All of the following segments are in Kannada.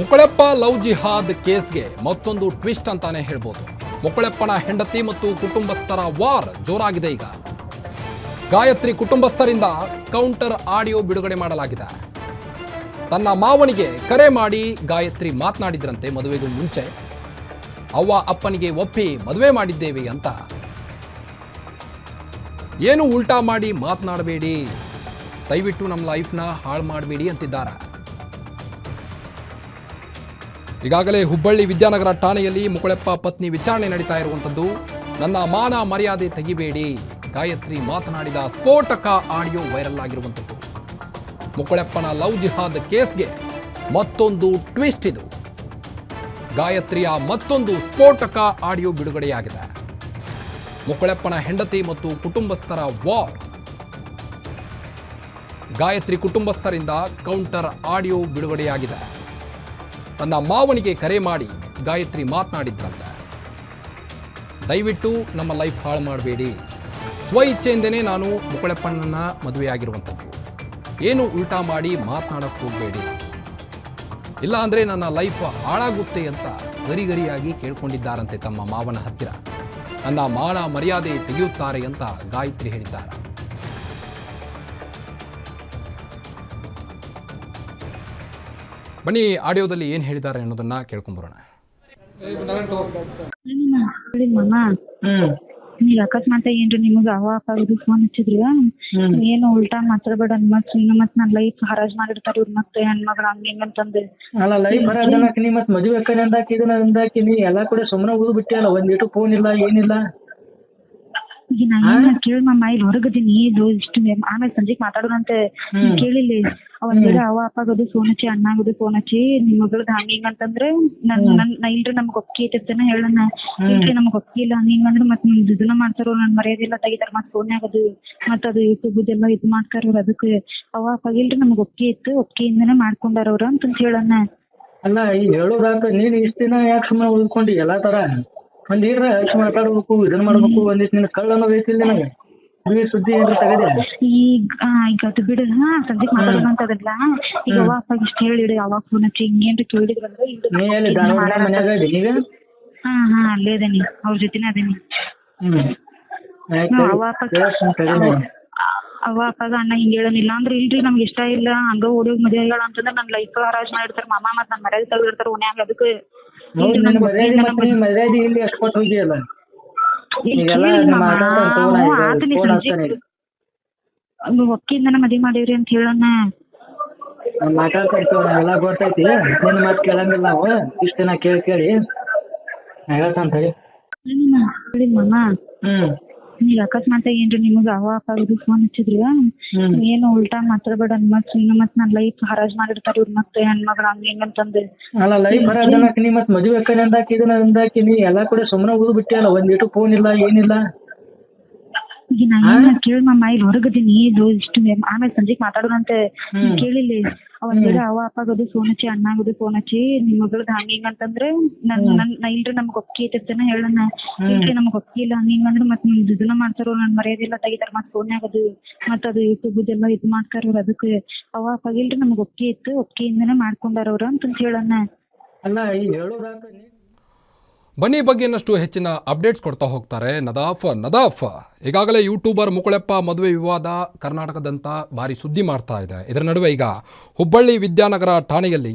ಮುಕುಳೆಪ್ಪ ಲವ್ ಜಿಹಾದ್ ಕೇಸ್ಗೆ ಮತ್ತೊಂದು ಟ್ವಿಸ್ಟ್ ಅಂತಾನೆ ಹೇಳ್ಬೋದು. ಮುಕುಳೆಪ್ಪನ ಹೆಂಡತಿ ಮತ್ತು ಕುಟುಂಬಸ್ಥರ ವಾರ್ ಜೋರಾಗಿದೆ. ಈಗ ಗಾಯತ್ರಿ ಕುಟುಂಬಸ್ಥರಿಂದ ಕೌಂಟರ್ ಆಡಿಯೋ ಬಿಡುಗಡೆ ಮಾಡಲಾಗಿದೆ. ತನ್ನ ಮಾವನಿಗೆ ಕರೆ ಮಾಡಿ ಗಾಯತ್ರಿ ಮಾತನಾಡಿದ್ರಂತೆ ಮದುವೆಗೂ ಮುಂಚೆ. ಅವ್ವ ಅಪ್ಪನಿಗೆ ಒಪ್ಪಿ ಮದುವೆ ಮಾಡಿದ್ದೇವೆ ಅಂತ. ಏನು ಉಲ್ಟಾ ಮಾಡಿ ಮಾತನಾಡಬೇಡಿ, ದಯವಿಟ್ಟು ನಮ್ಮ ಲೈಫ್ನ ಹಾಳು ಮಾಡಬೇಡಿ ಅಂತಿದ್ದಾರೆ. ಈಗಾಗಲೇ ಹುಬ್ಬಳ್ಳಿ ವಿದ್ಯಾನಗರ ಠಾಣೆಯಲ್ಲಿ ಮುಕುಳೆಪ್ಪ ಪತ್ನಿ ವಿಚಾರಣೆ ನಡೀತಾ ಇರುವಂಥದ್ದು. ನನ್ನ ಮಾನ ಮರ್ಯಾದೆ ತೆಗಿಬೇಡಿ, ಗಾಯತ್ರಿ ಮಾತನಾಡಿದ ಸ್ಫೋಟಕ ಆಡಿಯೋ ವೈರಲ್ ಆಗಿರುವಂಥದ್ದು. ಮುಕುಳೆಪ್ಪನ ಲವ್ ಜಿಹಾದ್ ಕೇಸ್ಗೆ ಮತ್ತೊಂದು ಟ್ವಿಸ್ಟ್ ಇದು. ಗಾಯತ್ರಿಯ ಮತ್ತೊಂದು ಸ್ಫೋಟಕ ಆಡಿಯೋ ಬಿಡುಗಡೆಯಾಗಿದೆ. ಮುಕುಳೆಪ್ಪನ ಹೆಂಡತಿ ಮತ್ತು ಕುಟುಂಬಸ್ಥರ ವಾರ್. ಗಾಯತ್ರಿ ಕುಟುಂಬಸ್ಥರಿಂದ ಕೌಂಟರ್ ಆಡಿಯೋ ಬಿಡುಗಡೆಯಾಗಿದೆ. ತನ್ನ ಮಾವನಿಗೆ ಕರೆ ಮಾಡಿ ಗಾಯತ್ರಿ ಮಾತನಾಡಿದ್ರಂತೆ, ದಯವಿಟ್ಟು ನಮ್ಮ ಲೈಫ್ ಹಾಳು ಮಾಡಬೇಡಿ, ಸ್ವ ಇಚ್ಛೆಯಿಂದನೇ ನಾನು ಮುಕುಳೆಪ್ಪನನ್ನ ಮದುವೆಯಾಗಿರುವಂಥದ್ದು, ಏನು ಉಲ್ಟಾ ಮಾಡಿ ಮಾತನಾಡಕ್ಕೆ ಹೋಗಬೇಡಿ, ಇಲ್ಲ ಅಂದರೆ ನನ್ನ ಲೈಫ್ ಹಾಳಾಗುತ್ತೆ ಅಂತ ಗರಿಗರಿಯಾಗಿ ಕೇಳ್ಕೊಂಡಿದ್ದಾರಂತೆ ತಮ್ಮ ಮಾವನ ಹತ್ತಿರ. ನನ್ನ ಮಾನ ಮರ್ಯಾದೆ ತೆಗೆಯುತ್ತಾರೆ ಅಂತ ಗಾಯತ್ರಿ ಹೇಳಿದ್ದಾರೆ. ಬನ್ನಿ ಆಡಿಯೋದಲ್ಲಿ ಏನು ಹೇಳಿದ್ದಾರೆ ಅನ್ನೋದನ್ನ ಕೇಳ್ಕೊಂಬರೋಣ. ಈಗ ಅಕಸ್ಮಾತ್ ಏನ್ರಿ ನಿಮಗ ಅವ ಅಪ್ಪ ಫೋನ್ ಹಚ್ಚಿದ್ರಿ, ಏನು ಉಲ್ಟಾ ಮಾತಾಡ್ಬೇಡ ಮತ್ ನನ್ನ ಲೈಫ್ ಹರಾಜ್ ಮಾಡಿರ್ತಾರ ಇವ್ರ ಮತ್ತೆ ಹೆಣ್ಮಗಳ ಹಂಗ ಹಿಂಗಂತಂದು. ಅಲ್ಲ ಲೈಫ್ ಹರಾಜ್ ಅನ್ನಕ್ ನೀ ಮತ್ ಮದುವೆ ಅಕ್ಕನೆ ಅಂದಾಕಿ ಇದನ್ನ ಅಂದಾಕಿ ನೀ ಎಲ್ಲಾ ಕಡೆ ಸುಮ್ಮನೆ ಉಳಿದು ಬಿಟ್ಟಿಯಲ್ಲ, ಒಂದಿಟ್ಟು ಫೋನ್ ಇಲ್ಲ ಏನಿಲ್ಲ. ಈಗ ನಾ ಏನ್ ಕೇಳಿ ನಮ್ಮ ಇಲ್ಲಿ ಹೊರಗದೀನಿ, ಇದು ಇಷ್ಟು ಆಮೇಲೆ ಸಂಜೆಗ್ ಮಾತಾಡೋದಂತೆ ಕೇಳಿಲ್ಲ. ಒಂದೇಳೆ ಅವ ಅಪ್ಪಗದು ಫೋನ್ ಹಚ್ಚಿ ಅಣ್ಣಾಗದು ಫೋನ್ ಹಚ್ಚಿ ನಿಮ್ ಮಗಳದ್ ಹಂಗ ಹಿಂಗಂತಂದ್ರೆ ನಾ ಇಲ್ರಿ ನಮ್ಗ್ ಒಪ್ಪಿಗೆ ಐತಿರ್ತೇನೆ ಹೇಳಣ್ಣ, ಇಲ್ರಿ ನಮ್ಗ್ ಒಪ್ಪಿಗೆ ಇಲ್ಲ ಹಿಂಗಂದ್ರೆ ಮತ್ ನಿಮ್ದು ಇದನ್ನ ಮಾಡ್ತಾರ, ನನ್ ಮರ್ಯಾದೆಲ್ಲ ತೆಗಿತಾರ, ಮತ್ ಫೋನ್ಯಾಗದು ಮತ್ ಅದು ಯೂಟ್ಯೂಬ್ ಇದೆಲ್ಲ ಇದು ಮಾಡ್ತಾರ ಅವ್ರು. ಅದಕ್ಕೆ ಅವ ಅಪ್ಪಾಗ ಇಲ್ರಿ ನಮ್ಗ್ ಒಪ್ಪಿಗೆ ಇತ್ತು, ಒಪ್ಪಿಗೆಯಿಂದನೇ ಮಾಡ್ಕೊಂಡಾರ ಅವ್ರ ಅಂತ ಹೇಳಣ್ಣ. ಅಲ್ಲ ಈಗ ಹೇಳೋದಾಕ ನೀನ್ ಇಷ್ಟ ದಿನ ಯಾಕೆ ಸುಮ್ಮನೆ ಉಳ್ಕೊಂಡಿ ಎಲ್ಲಾ ತರ ಒಂದ್ ಏನ್ರ ಮಾತಾಡ್ಬೇಕು ಇದನ್ನ ಮಾಡ್ಬೇಕು, ಒಂದಿಷ್ಟು ನಿನ್ ಕಳ್ಳ ಅನ್ನೋದು ಐತಿಲ್ಲ ನನಗೆ ಸುದ್ದಿ ಏನ್ರ ತಗದೆ ಈಗ ಅದು ಬಿಡ. ಸಂಜೆಗ್ ಮಾತಾಡೋದಂತದಲ್ಲ, ಈಗ ಅವ ಅಪ್ಪಾಗ ಇಷ್ಟ ಹೇಳಿಡಿ ಅವಾಗ ಫೋನ್ ಹಚ್ಚಿ ಹಿಂಗೇನ್ರಿ ಕೇಳಿದ್ರಂದ್ರೆ ನೀ ಎಲ್ಲಿ ಧಾರವಾಡ ಮನ್ಯಾಗ ಇದಿ ಈಗ? ಹಾ ಅಲ್ಲೇ ಅದೇನಿ, ಅವ್ರ ಜೊತೆನೇ ಅದೇನಿ. ಅವ ಅಪ್ಪಾಗ ಅಣ್ಣ ಹಿಂಗ ಹೇಳನಿಲ್ಲ ಅಂದ್ರೆ ಇಲ್ರಿ ನಮ್ಗೆ ಇಷ್ಟ ಇಲ್ಲ ಹಂಗ ಓಡೋಗ್ ಮದುವೆ ಹೇಳ ಅಂತಂದ್ರೆ ನನ್ ಲೈಫ್ ಹರಾಜ್ ಮಾಡಿರ್ತಾರ ಮಾಮ, ಮತ್ ನನ್ ಮರ್ಯಾದೆ ತೆಗೆದಿರ್ತಾರ ಓನ್ಯಾಗ. ಅದಕ್ಕೆ ಮರ್ಯಾದೆ ಇಲ್ಲಿ ಎಷ್ಟು ಕೊಟ್ಟು ಹೋಗಿಯಲ್ಲ. ಒಕ್ಕಿಂದನ ಮದ್ವಿ ಮಾಡೀವ್ರಿ ಅಂತ ಹೇಳಣ್ಣ. ಮಾತಾಡ್ತಿರ್ತೇವ ಎಲ್ಲ ಗೊತ್ತೈತಿ, ನಿನ್ನ ಮಾತು ಕೇಳಂಗಿಲ್ಲ ನಾವು. ಇಷ್ಟ ದಿನ ಕೇಳಿ ಹೇಳ್ತಾನ ಹೇಳಿ ಮಾಮ. ಈಗ ಅಕಸ್ಮಾತ್ ಏನ್ರಿ ನಿಮಗ ಅವ ಅಪ್ಪಾಗ ಫೋನ್ ಹಚ್ಚಿದ್ರಿ, ಏನು ಉಲ್ಟಾ ಮಾತಾಡ್ಬೇಡ ಮತ್ ನನ್ ಲೈಫ್ ಹರಾಜ್ ಮಾಡಿರ್ತಾರ ಇವ್ರ ಮತ್ತೆ ಹೆಣ್ಮಗಳ ಹಂಗ ಹಿಂಗಂತಂದು. ಅಲ್ಲ ಲೈಫ್ ಹರಾಜ್ ಅನ್ನಕ್ ನೀ ಮತ್ ಮದುವೆ ಅಕ್ಕನೆ ಅಂದಾಕಿ ಇದನ್ನ ಅಂದಾಕಿ ನೀ ಎಲ್ಲಾ ಕಡೆ ಸುಮ್ಮನೆ ಉಳಿದು ಬಿಟ್ಟಿಯಲ್ಲ, ಒಂದಿಟ್ಟು ಫೋನ್ ಇಲ್ಲ ಏನಿಲ್ಲ. ಈಗ ನಾ ಏನ್ ಕೇಳಿ ನಮ್ಮ ಇಲ್ಲಿ ಹೊರಗದೀನಿ, ಇದು ಇಷ್ಟು ಆಮೇಲೆ ಸಂಜೆಗ್ ಮಾತಾಡೋದಂತೆ ಕೇಳಿಲ್ಲ. ಒಂದೇಳೆ ಅವ ಅಪ್ಪಾಗದು ಫೋನ್ ಹಚ್ಚಿ ಅಣ್ಣಾಗದು ಫೋನ್ ಹಚ್ಚಿ ನಿಮ್ ಮಗಳದ್ ಹಂಗ ಹಿಂಗಂತಂದ್ರೆ ನಾ ಇಲ್ರಿ ನಮ್ಗ್ ಒಪ್ಪಿಗೆ ಐತಿರ್ತೇನೆ ಹೇಳಣ್ಣ, ಇಲ್ರಿ ನಮ್ಗ್ ಒಪ್ಪಿಗೆ ಇಲ್ಲ ಹಿಂಗಂದ್ರೆ ಮತ್ ನಿಮ್ದು ಇದನ್ನ ಮಾಡ್ತಾರ, ನನ್ ಮರ್ಯಾದೆಲ್ಲ ತೆಗಿತಾರ, ಮತ್ ಫೋನ್ಯಾಗದು ಮತ್ ಅದು ಯೂಟ್ಯೂಬ್ ಇದೆಲ್ಲ ಇದು ಮಾಡ್ತಾರ ಅವ್ರು. ಅದಕ್ಕೆ ಅವ ಅಪ್ಪಾಗ ಇಲ್ರಿ ನಮ್ಗ್ ಒಪ್ಪಿಗೆ ಇತ್ತು, ಒಪ್ಪಿಗೆಯಿಂದನೇ ಮಾಡ್ಕೊಂಡಾರ ಅವ್ರ ಅಂತ ಹೇಳಣ್ಣ. ಅಲ್ಲ ಈಗ ಹೇಳೋದಾಕ ಬನ್ನಿ ಬಗ್ಗೆ ಇನ್ನಷ್ಟು ಹೆಚ್ಚಿನ ಅಪ್ಡೇಟ್ಸ್ ಕೊಡ್ತಾ ಹೋಗ್ತಾರೆ ನದಾಫ್. ಈಗಾಗಲೇ ಯೂಟ್ಯೂಬರ್ ಮುಕುಳೆಪ್ಪ ಮದುವೆ ವಿವಾದ ಕರ್ನಾಟಕದಂತ ಭಾರಿ ಸುದ್ದಿ ಮಾಡ್ತಾ ಇದೆ. ಇದರ ನಡುವೆ ಈಗ ಹುಬ್ಬಳ್ಳಿ ವಿದ್ಯಾನಗರ ಠಾಣೆಯಲ್ಲಿ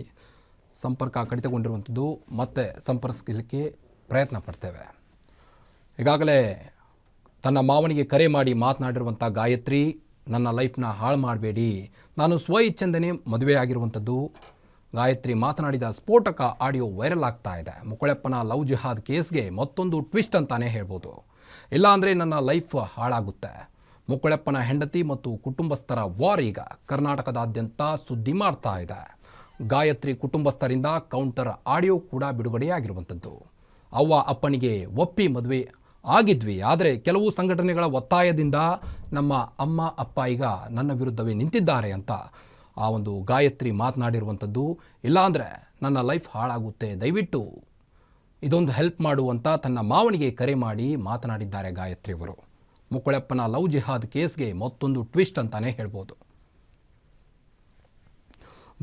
ಸಂಪರ್ಕ ಕಡಿತಗೊಂಡಿರುವಂಥದ್ದು. ಮತ್ತೆ ಸಂಪರ್ಕಿಸಲಿಕ್ಕೆ ಪ್ರಯತ್ನ ಪಡ್ತೇವೆ. ಈಗಾಗಲೇ ತನ್ನ ಮಾವನಿಗೆ ಕರೆ ಮಾಡಿ ಮಾತನಾಡಿರುವಂಥ ಗಾಯತ್ರಿ, ನನ್ನ ಲೈಫ್ನ ಹಾಳು ಮಾಡಬೇಡಿ, ನಾನು ಸ್ವ ಇಚ್ಛೆಯಿಂದನೇ ಮದುವೆಯಾಗಿರುವಂಥದ್ದು. ಗಾಯತ್ರಿ ಮಾತನಾಡಿದ ಸ್ಫೋಟಕ ಆಡಿಯೋ ವೈರಲ್ ಆಗ್ತಾ ಇದೆ. ಮುಕುಳೆಪ್ಪನ ಲವ್ ಜಿಹಾದ್ ಕೇಸ್ಗೆ ಮತ್ತೊಂದು ಟ್ವಿಸ್ಟ್ ಅಂತಾನೆ ಹೇಳ್ಬೋದು. ಇಲ್ಲಾಂದರೆ ನನ್ನ ಲೈಫ್ ಹಾಳಾಗುತ್ತೆ. ಮುಕುಳೆಪ್ಪನ ಹೆಂಡತಿ ಮತ್ತು ಕುಟುಂಬಸ್ಥರ ವಾರ್ ಈಗ ಕರ್ನಾಟಕದಾದ್ಯಂತ ಸುದ್ದಿ ಮಾಡ್ತಾ ಇದೆ. ಗಾಯತ್ರಿ ಕುಟುಂಬಸ್ಥರಿಂದ ಕೌಂಟರ್ ಆಡಿಯೋ ಕೂಡ ಬಿಡುಗಡೆಯಾಗಿರುವಂಥದ್ದು. ಅವ್ವ ಅಪ್ಪನಿಗೆ ಒಪ್ಪಿ ಮದುವೆ ಆಗಿದ್ವಿ, ಆದರೆ ಕೆಲವು ಸಂಘಟನೆಗಳ ಒತ್ತಾಯದಿಂದ ನಮ್ಮ ಅಮ್ಮ ಅಪ್ಪ ಈಗ ನನ್ನ ವಿರುದ್ಧವೇ ನಿಂತಿದ್ದಾರೆ ಅಂತ ಆ ಒಂದು ಗಾಯತ್ರಿ ಮಾತನಾಡಿರುವಂಥದ್ದು. ಇಲ್ಲಾಂದರೆ ನನ್ನ ಲೈಫ್ ಹಾಳಾಗುತ್ತೆ, ದಯವಿಟ್ಟು ಇದೊಂದು ಹೆಲ್ಪ್ ಮಾಡುವಂತ ತನ್ನ ಮಾವನಿಗೆ ಕರೆ ಮಾಡಿ ಮಾತನಾಡಿದ್ದಾರೆ ಗಾಯತ್ರಿ ಅವರು. ಮುಕುಳೆಪ್ಪನ ಲವ್ ಜಿಹಾದ್ ಕೇಸ್ಗೆ ಮತ್ತೊಂದು ಟ್ವಿಸ್ಟ್ ಅಂತಾನೆ ಹೇಳ್ಬೋದು.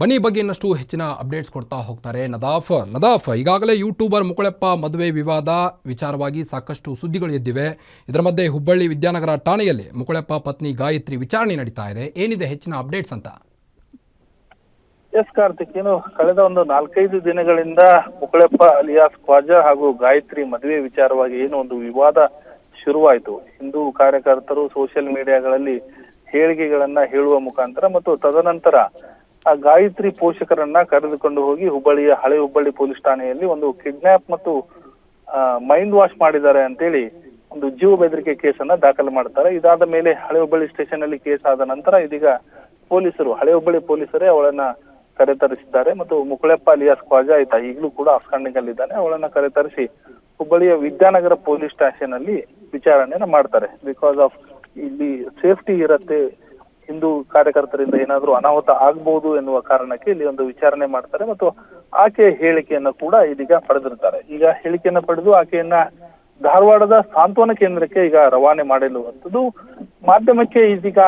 ಬನ್ನಿ ಬಗ್ಗೆ ಇನ್ನಷ್ಟು ಹೆಚ್ಚಿನ ಅಪ್ಡೇಟ್ಸ್ ಕೊಡ್ತಾ ಹೋಗ್ತಾರೆ ನದಾಫ್ ಈಗಾಗಲೇ ಯೂಟ್ಯೂಬರ್ ಮುಕುಳೆಪ್ಪ ಮದುವೆ ವಿವಾದ ವಿಚಾರವಾಗಿ ಸಾಕಷ್ಟು ಸುದ್ದಿಗಳು ಎದ್ದಿವೆ. ಇದರ ಮಧ್ಯೆ ಹುಬ್ಬಳ್ಳಿ ವಿದ್ಯಾನಗರ ಠಾಣೆಯಲ್ಲಿ ಮುಕುಳೆಪ್ಪ ಪತ್ನಿ ಗಾಯತ್ರಿ ವಿಚಾರಣೆ ನಡೀತಾ ಇದೆ. ಏನಿದೆ ಹೆಚ್ಚಿನ ಅಪ್ಡೇಟ್ಸ್ ಅಂತ? ಎಸ್ ಕಾರ್ತಿಕ್, ಏನು ಕಳೆದ ಒಂದು 4-5 ದಿನಗಳಿಂದ ಮುಕುಳೆಪ್ಪ ಅಲಿಯಾಸ್ ಖ್ವಾಜಾ ಹಾಗೂ ಗಾಯತ್ರಿ ಮದುವೆ ವಿಚಾರವಾಗಿ ಏನು ಒಂದು ವಿವಾದ ಶುರುವಾಯಿತು. ಹಿಂದೂ ಕಾರ್ಯಕರ್ತರು ಸೋಷಿಯಲ್ ಮೀಡಿಯಾಗಳಲ್ಲಿ ಹೇಳಿಕೆಗಳನ್ನ ಹೇಳುವ ಮುಖಾಂತರ ಮತ್ತು ತದನಂತರ ಆ ಗಾಯತ್ರಿ ಪೋಷಕರನ್ನ ಕರೆದುಕೊಂಡು ಹೋಗಿ ಹುಬ್ಬಳ್ಳಿಯ ಹಳೆ ಹುಬ್ಬಳ್ಳಿ ಪೊಲೀಸ್ ಠಾಣೆಯಲ್ಲಿ ಒಂದು ಕಿಡ್ನಾಪ್ ಮತ್ತು ಮೈಂಡ್ ವಾಶ್ ಮಾಡಿದ್ದಾರೆ ಅಂತೇಳಿ ಒಂದು ಜೀವ ಬೆದರಿಕೆ ಕೇಸನ್ನ ದಾಖಲು ಮಾಡ್ತಾರೆ. ಇದಾದ ಮೇಲೆ ಹಳೆ ಹುಬ್ಬಳ್ಳಿ ಸ್ಟೇಷನ್ ಅಲ್ಲಿ ಕೇಸ್ ಆದ ನಂತರ ಇದೀಗ ಪೊಲೀಸರು, ಹಳೆ ಹುಬ್ಬಳ್ಳಿ ಪೊಲೀಸರೇ ಅವಳನ್ನ ಕರೆತರಿಸಿದ್ದಾರೆ ಮತ್ತು ಮುಕುಳೆಪ್ಪ ಅಲಿಯಾಸ್ ಖ್ವಾಜಾ ಆಯ್ತಾ ಈಗಲೂ ಕೂಡ ಅಬ್ಸ್ಕಾಂಡಿಂಗ್ ಅಲ್ಲಿ ಇದ್ದಾನೆ. ಅವಳನ್ನ ಕರೆತರಿಸಿ ಹುಬ್ಬಳ್ಳಿಯ ವಿದ್ಯಾನಗರ ಪೊಲೀಸ್ ಸ್ಟೇಷನ್ ಅಲ್ಲಿ ವಿಚಾರಣೆಯನ್ನ ಮಾಡ್ತಾರೆ. ಬಿಕಾಸ್ ಆಫ್ ಇಲ್ಲಿ ಸೇಫ್ಟಿ ಇರತ್ತೆ, ಹಿಂದೂ ಕಾರ್ಯಕರ್ತರಿಂದ ಏನಾದ್ರೂ ಅನಾಹುತ ಆಗ್ಬಹುದು ಎನ್ನುವ ಕಾರಣಕ್ಕೆ ಇಲ್ಲಿ ಒಂದು ವಿಚಾರಣೆ ಮಾಡ್ತಾರೆ ಮತ್ತು ಆಕೆಯ ಹೇಳಿಕೆಯನ್ನ ಕೂಡ ಇದೀಗ ಪಡೆದಿರ್ತಾರೆ. ಈಗ ಹೇಳಿಕೆಯನ್ನ ಪಡೆದು ಆಕೆಯನ್ನ ಧಾರವಾಡದ ಸಾಂತ್ವನ ಕೇಂದ್ರಕ್ಕೆ ಈಗ ರವಾನೆ ಮಾಡಿರುವಂತದ್ದು. ಮಾಧ್ಯಮಕ್ಕೆ ಇದೀಗ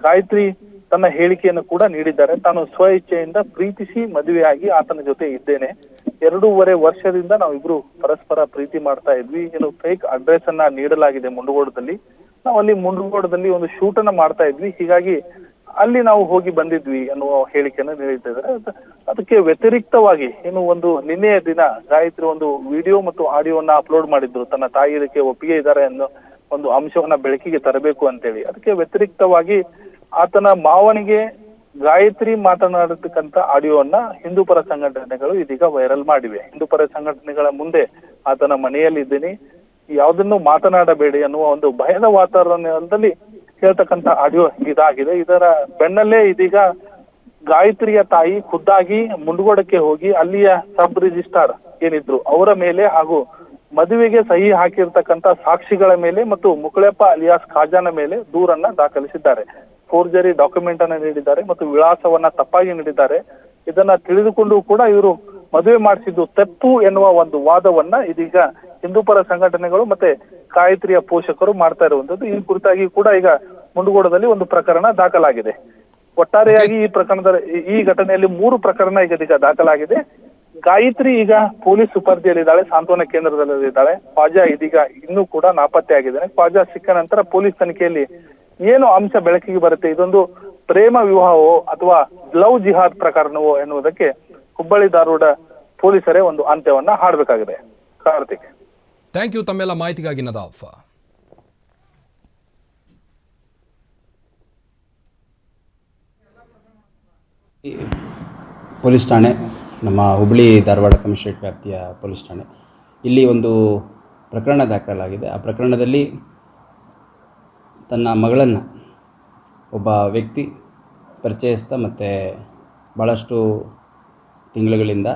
ಗಾಯತ್ರಿ ತನ್ನ ಹೇಳಿಕೆಯನ್ನು ಕೂಡ ನೀಡಿದ್ದಾರೆ. ತಾನು ಸ್ವ ಇಚ್ಛೆಯಿಂದ ಪ್ರೀತಿಸಿ ಮದುವೆಯಾಗಿ ಆತನ ಜೊತೆ ಇದ್ದೇನೆ. 2.5 ವರ್ಷದಿಂದ ನಾವಿಬ್ರು ಪರಸ್ಪರ ಪ್ರೀತಿ ಮಾಡ್ತಾ ಇದ್ವಿ. ಏನು ಫೇಕ್ ಅಡ್ರೆಸ್ ಅನ್ನ ನೀಡಲಾಗಿದೆ ಮುಂಡಗೋಡದಲ್ಲಿ. ನಾವು ಅಲ್ಲಿ ಮುಂಡಗೋಡದಲ್ಲಿ ಒಂದು ಶೂಟ್ ಅನ್ನ ಮಾಡ್ತಾ ಇದ್ವಿ, ಹೀಗಾಗಿ ಅಲ್ಲಿ ನಾವು ಹೋಗಿ ಬಂದಿದ್ವಿ ಅನ್ನುವ ಹೇಳಿಕೆಯನ್ನು ನೀಡಿದ್ದಾರೆ. ಅದಕ್ಕೆ ವ್ಯತಿರಿಕ್ತವಾಗಿ ಏನು ಒಂದು ನಿನ್ನೆಯ ದಿನ ಗಾಯತ್ರಿ ಒಂದು ವಿಡಿಯೋ ಮತ್ತು ಆಡಿಯೋವನ್ನ ಅಪ್ಲೋಡ್ ಮಾಡಿದ್ರು. ತನ್ನ ತಾಯಿ ಇದಕ್ಕೆ ಒಪ್ಪಿಗೆ ಇದ್ದಾರೆ ಅನ್ನೋ ಒಂದು ಅಂಶವನ್ನ ಬೆಳಕಿಗೆ ತರಬೇಕು ಅಂತೇಳಿ. ಅದಕ್ಕೆ ವ್ಯತಿರಿಕ್ತವಾಗಿ ಆತನ ಮಾವನಿಗೆ ಗಾಯತ್ರಿ ಮಾತನಾಡತಕ್ಕಂತ ಆಡಿಯೋವನ್ನ ಹಿಂದೂ ಪರ ಸಂಘಟನೆಗಳು ಇದೀಗ ವೈರಲ್ ಮಾಡಿವೆ. ಹಿಂದೂ ಪರ ಸಂಘಟನೆಗಳ ಮುಂದೆ ಆತನ ಮನೆಯಲ್ಲಿದ್ದೀನಿ, ಯಾವುದನ್ನು ಮಾತನಾಡಬೇಡಿ ಅನ್ನುವ ಒಂದು ಭಯದ ವಾತಾವರಣದಲ್ಲಿ ಹೇಳ್ತಕ್ಕಂತ ಆಡಿಯೋ ಇದಾಗಿದೆ. ಇದರ ಬೆನ್ನಲ್ಲೇ ಇದೀಗ ಗಾಯತ್ರಿಯ ತಾಯಿ ಖುದ್ದಾಗಿ ಮುಂಡಗೋಡಕ್ಕೆ ಹೋಗಿ ಅಲ್ಲಿಯ ಸಬ್ ರಿಜಿಸ್ಟ್ರಾರ್ ಏನಿದ್ರು ಅವರ ಮೇಲೆ ಹಾಗೂ ಮದುವೆಗೆ ಸಹಿ ಹಾಕಿರ್ತಕ್ಕಂತ ಸಾಕ್ಷಿಗಳ ಮೇಲೆ ಮತ್ತು ಮುಕುಳೆಪ್ಪ ಅಲಿಯಾಸ್ ಖ್ವಾಜಾನ ಮೇಲೆ ದೂರನ್ನ ದಾಖಲಿಸಿದ್ದಾರೆ. ಫೋರ್ಜರಿ ಡಾಕ್ಯುಮೆಂಟ್ ಅನ್ನ ನೀಡಿದ್ದಾರೆ ಮತ್ತು ವಿಳಾಸವನ್ನ ತಪ್ಪಾಗಿ ನೀಡಿದ್ದಾರೆ. ಇದನ್ನ ತಿಳಿದುಕೊಂಡು ಕೂಡ ಇವರು ಮದುವೆ ಮಾಡಿಸಿದ್ದು ತಪ್ಪು ಎನ್ನುವ ಒಂದು ವಾದವನ್ನ ಇದೀಗ ಹಿಂದೂ ಪರ ಸಂಘಟನೆಗಳು ಮತ್ತೆ ಗಾಯತ್ರಿಯ ಪೋಷಕರು ಮಾಡ್ತಾ ಇರುವಂತದ್ದು. ಈ ಕುರಿತಾಗಿ ಕೂಡ ಈಗ ಮುಂಡಗೋಡದಲ್ಲಿ ಒಂದು ಪ್ರಕರಣ ದಾಖಲಾಗಿದೆ. ಒಟ್ಟಾರೆಯಾಗಿ ಈ ಘಟನೆಯಲ್ಲಿ 3 ಪ್ರಕರಣ ಈಗ ದಾಖಲಾಗಿದೆ. ಗಾಯತ್ರಿ ಈಗ ಪೊಲೀಸ್ ಸುಪರ್ದಿಯಲ್ಲಿದ್ದಾಳೆ, ಸಾಂತ್ವನ ಕೇಂದ್ರದಲ್ಲಿದ್ದಾಳೆ. ಖ್ವಾಜಾ ಇದೀಗ ಇನ್ನೂ ಕೂಡ ನಾಪತ್ತೆ ಆಗಿದ್ದಾನೆ. ಖ್ವಾಜಾ ಸಿಕ್ಕ ನಂತರ ಪೊಲೀಸ್ ತನಿಖೆಯಲ್ಲಿ ಏನು ಅಂಶ ಬೆಳಕಿಗೆ ಬರುತ್ತೆ, ಇದೊಂದು ಪ್ರೇಮ ವಿವಾಹವೋ ಅಥವಾ ಲವ್ ಜಿಹಾದ್ ಪ್ರಕರಣವೋ ಎನ್ನುವುದಕ್ಕೆ ಹುಬ್ಬಳ್ಳಿ ಧಾರವಾಡ ಪೊಲೀಸರೇ ಒಂದು ಅಂತ್ಯವನ್ನ ಹಾಡಬೇಕಾಗಿದೆ. ಕಾರ್ತಿಕ್, ಥ್ಯಾಂಕ್ ಯು ತಮ್ಮೆಲ್ಲ ಮಾಹಿತಿಗಾಗಿ ನದಾಫ್. ಪೊಲೀಸ್ ಠಾಣೆ, ನಮ್ಮ ಹುಬ್ಬಳ್ಳಿ ಧಾರವಾಡ ಕಮಿಷನರೇಟ್ ವ್ಯಾಪ್ತಿಯ ಪೊಲೀಸ್ ಠಾಣೆ, ಇಲ್ಲಿ ಒಂದು ಪ್ರಕರಣ ದಾಖಲಾಗಿದೆ. ಆ ಪ್ರಕರಣದಲ್ಲಿ ತನ್ನ ಮಗಳನ್ನು ಒಬ್ಬ ವ್ಯಕ್ತಿ ಪರಿಚಯಿಸ್ತಾ ಮತ್ತು ಭಾಳಷ್ಟು ತಿಂಗಳುಗಳಿಂದ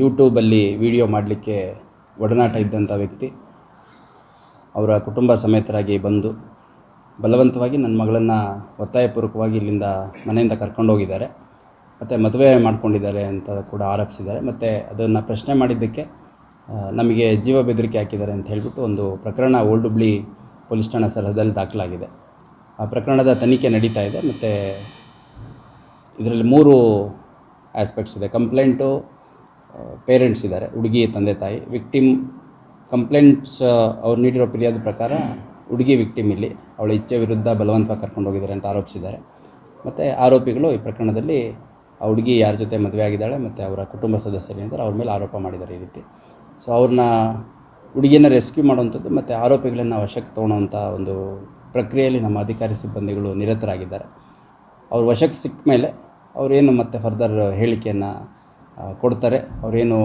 ಯೂಟ್ಯೂಬಲ್ಲಿ ವಿಡಿಯೋ ಮಾಡಲಿಕ್ಕೆ ಒಡನಾಟ ಇದ್ದಂಥ ವ್ಯಕ್ತಿ ಅವರ ಕುಟುಂಬ ಸಮೇತರಾಗಿ ಬಂದು ಬಲವಂತವಾಗಿ ನನ್ನ ಮಗಳನ್ನು ಒತ್ತಾಯಪೂರ್ವಕವಾಗಿ ಇಲ್ಲಿಂದ ಮನೆಯಿಂದ ಕರ್ಕೊಂಡೋಗಿದ್ದಾರೆ ಮತ್ತು ಮದುವೆ ಮಾಡ್ಕೊಂಡಿದ್ದಾರೆ ಅಂತ ಕೂಡ ಆರೋಪಿಸಿದ್ದಾರೆ. ಮತ್ತು ಅದನ್ನು ಪ್ರಶ್ನೆ ಮಾಡಿದ್ದಕ್ಕೆ ನಮಗೆ ಜೀವ ಬೆದರಿಕೆ ಹಾಕಿದ್ದಾರೆ ಅಂತ ಹೇಳಿಬಿಟ್ಟು ಒಂದು ಪ್ರಕರಣ ಓಲ್ಡ್ ಹುಬ್ಳಿ ಪೊಲೀಸ್ ಠಾಣಾ ಸರಹದಲ್ಲಿ ದಾಖಲಾಗಿದೆ. ಆ ಪ್ರಕರಣದ ತನಿಖೆ ನಡೀತಾ ಇದೆ. ಮತ್ತು ಇದರಲ್ಲಿ 3 ಆಸ್ಪೆಕ್ಟ್ಸ್ ಇದೆ. ಕಂಪ್ಲೇಂಟು, ಪೇರೆಂಟ್ಸ್ ಇದ್ದಾರೆ, ಹುಡುಗಿ ತಂದೆ ತಾಯಿ, ವಿಕ್ಟಿಮ್. ಕಂಪ್ಲೇಂಟ್ಸ್ ಅವ್ರು ನೀಡಿರೋ ಫಿರ್ಯಾದು ಪ್ರಕಾರ ಹುಡುಗಿ ವಿಕ್ಟಿಮ್ ಇಲ್ಲಿ ಅವಳ ಇಚ್ಛೆ ವಿರುದ್ಧ ಬಲವಂತವಾಗಿ ಕರ್ಕೊಂಡು ಹೋಗಿದ್ದಾರೆ ಅಂತ ಆರೋಪಿಸಿದ್ದಾರೆ. ಮತ್ತು ಆರೋಪಿಗಳು ಈ ಪ್ರಕರಣದಲ್ಲಿ ಆ ಹುಡುಗಿ ಯಾರ ಜೊತೆ ಮದುವೆ ಆಗಿದ್ದಾಳೆ ಮತ್ತು ಅವರ ಕುಟುಂಬ ಸದಸ್ಯರೇನಿದ್ದಾರೆ ಅವ್ರ ಮೇಲೆ ಆರೋಪ ಮಾಡಿದ್ದಾರೆ ಈ ರೀತಿ. ಸೊ ಅವ್ರನ್ನ ಹುಡುಗಿಯನ್ನು ರೆಸ್ಕ್ಯೂ ಮಾಡುವಂಥದ್ದು ಮತ್ತು ಆರೋಪಿಗಳನ್ನು ವಶಕ್ಕೆ ತೊಗೊಳ್ಳೋವಂಥ ಒಂದು ಪ್ರಕ್ರಿಯೆಯಲ್ಲಿ ನಮ್ಮ ಅಧಿಕಾರಿ ಸಿಬ್ಬಂದಿಗಳು ನಿರತರಾಗಿದ್ದಾರೆ. ಅವ್ರು ವಶಕ್ಕೆ ಸಿಕ್ಕ ಮೇಲೆ ಅವರೇನು ಮತ್ತೆ ಫರ್ದರ್ ಹೇಳಿಕೆಯನ್ನು ಕೊಡ್ತಾರೆ, ಅವರೇನು